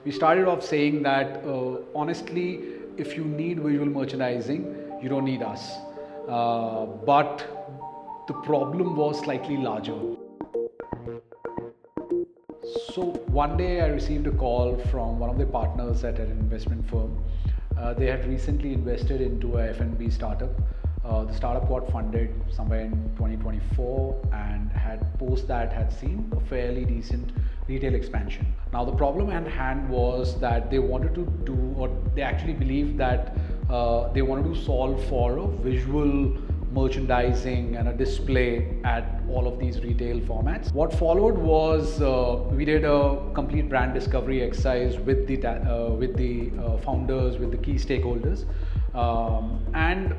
We started off saying that honestly, if you need visual merchandising, you don't need us. But the problem was slightly larger. So one day I received a call from one of the partners at an investment firm. They had recently invested into a F&B startup. The startup got funded somewhere in 2024 and had seen a fairly decent retail expansion. Now the problem at hand was that they wanted to do, or they actually believed that they wanted to solve for a visual merchandising and a display at all of these retail formats. What followed was we did a complete brand discovery exercise with the founders, with the key stakeholders, and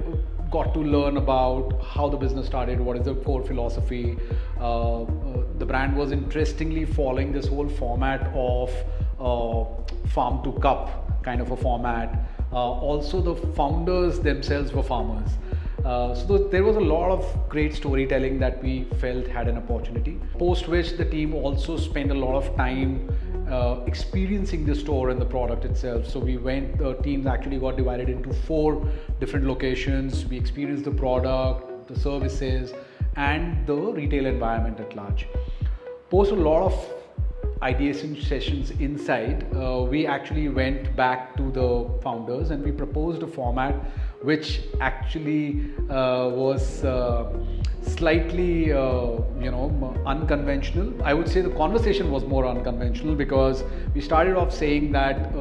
got to learn about how the business started, what is the core philosophy. The brand was interestingly following this whole format of farm to cup kind of a format. Also, the founders themselves were farmers. So there was a lot of great storytelling that we felt had an opportunity. Post which the team also spent a lot of time experiencing the store and the product itself. So the teams actually got divided into 4 different locations. We experienced the product, the services, and the retail environment at large. Post a lot of ideation sessions inside, we actually went back to the founders and we proposed a format which actually was slightly unconventional. I would say the conversation was more unconventional because we started off saying that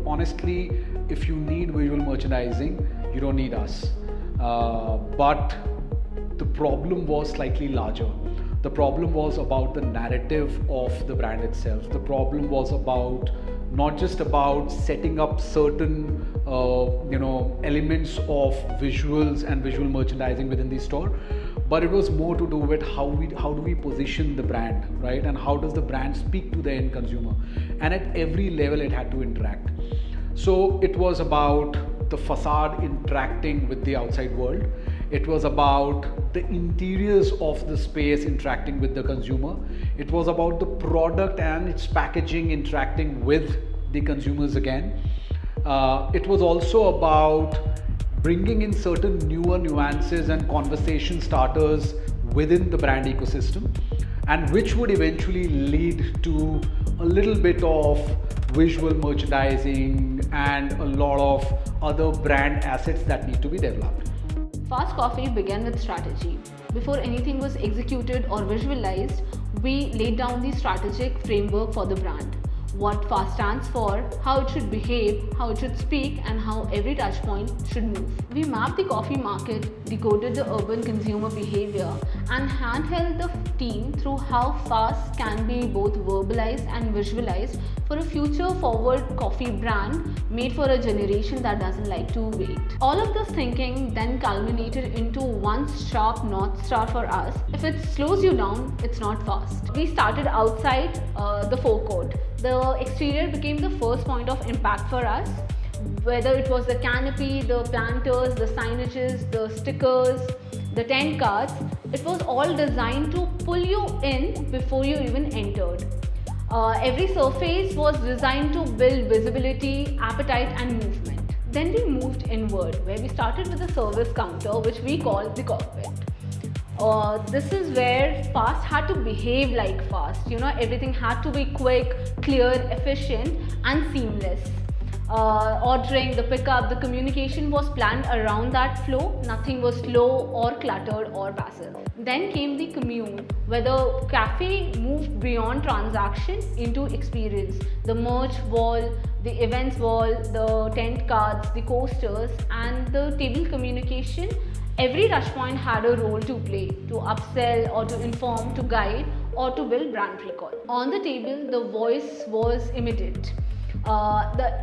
honestly, if you need visual merchandising, you don't need us. But the problem was slightly larger. The problem was about the narrative of the brand itself. The problem was about not just about setting up certain elements of visuals and visual merchandising within the store, but it was more to do with how do we position the brand, right? And how does the brand speak to the end consumer? And at every level it had to interact. So it was about the facade interacting with the outside world. It was about the interiors of the space interacting with the consumer. It was about the product and its packaging interacting with the consumers again. It was also about bringing in certain newer nuances and conversation starters within the brand ecosystem, and which would eventually lead to a little bit of visual merchandising and a lot of other brand assets that need to be developed. Fast Coffee began with strategy. Before anything was executed or visualized, we laid down the strategic framework for the brand. What Fast stands for, how it should behave, how it should speak, and how every touchpoint should move. We mapped the coffee market, decoded the urban consumer behavior, and handheld the team through how Fast can be both verbalized and visualized for a future-forward coffee brand made for a generation that doesn't like to wait. All of this thinking then culminated into one sharp North Star for us. If it slows you down, it's not fast. We started outside the forecourt. The exterior became the first point of impact for us. Whether it was the canopy, the planters, the signages, the stickers, the tent cards, it was all designed to pull you in before you even entered. Every surface was designed to build visibility, appetite, and movement. Then we moved inward, where we started with the service counter, which we call the cockpit. This is where Fast had to behave like Fast. Everything had to be quick, clear, efficient, and seamless. Ordering, the pickup, the communication was planned around that flow. Nothing was slow or cluttered or passive. Then came the commune, where the cafe moved beyond transaction into experience. The merch wall, the events wall, the tent cards, the coasters, and the table communication. Every touchpoint had a role to play, to upsell or to inform, to guide, or to build brand recall. On the table, the voice was immediate.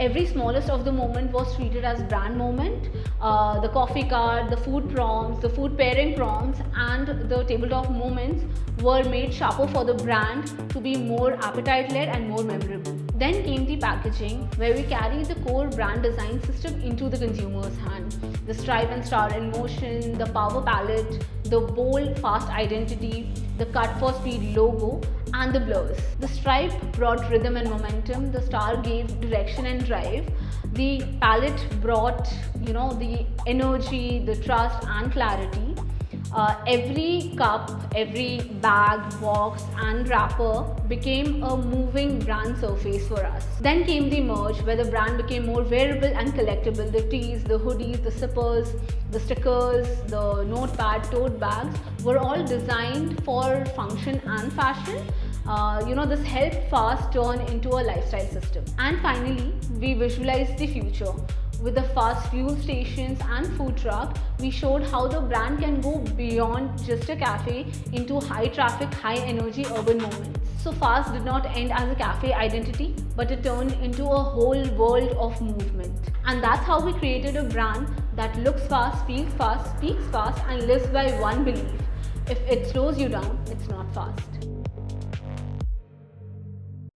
Every smallest of the moment was treated as brand moment. The coffee card, the food prompts, the food pairing prompts, and the tabletop moments were made sharper for the brand to be more appetite-led and more memorable. Then came the packaging, where we carried the core brand design system into the consumer's hand. The stripe and star in motion, the power palette, the bold, fast identity, the Cut for Speed logo, and the blurs. The stripe brought rhythm and momentum, the star gave direction and drive, the palette brought, the energy, the trust and clarity. Every cup, every bag, box and wrapper became a moving brand surface for us. Then came the merge, where the brand became more wearable and collectible. The tees, the hoodies, the zippers, the stickers, the notepad, tote bags were all designed for function and fashion. This helped Fast turn into a lifestyle system. And finally, we visualized the future. With the fast fuel stations and food truck, we showed how the brand can go beyond just a cafe into high traffic, high energy urban moments. So Fast did not end as a cafe identity, but it turned into a whole world of movement. And that's how we created a brand that looks fast, feels fast, speaks fast, and lives by one belief: if it slows you down, it's not fast.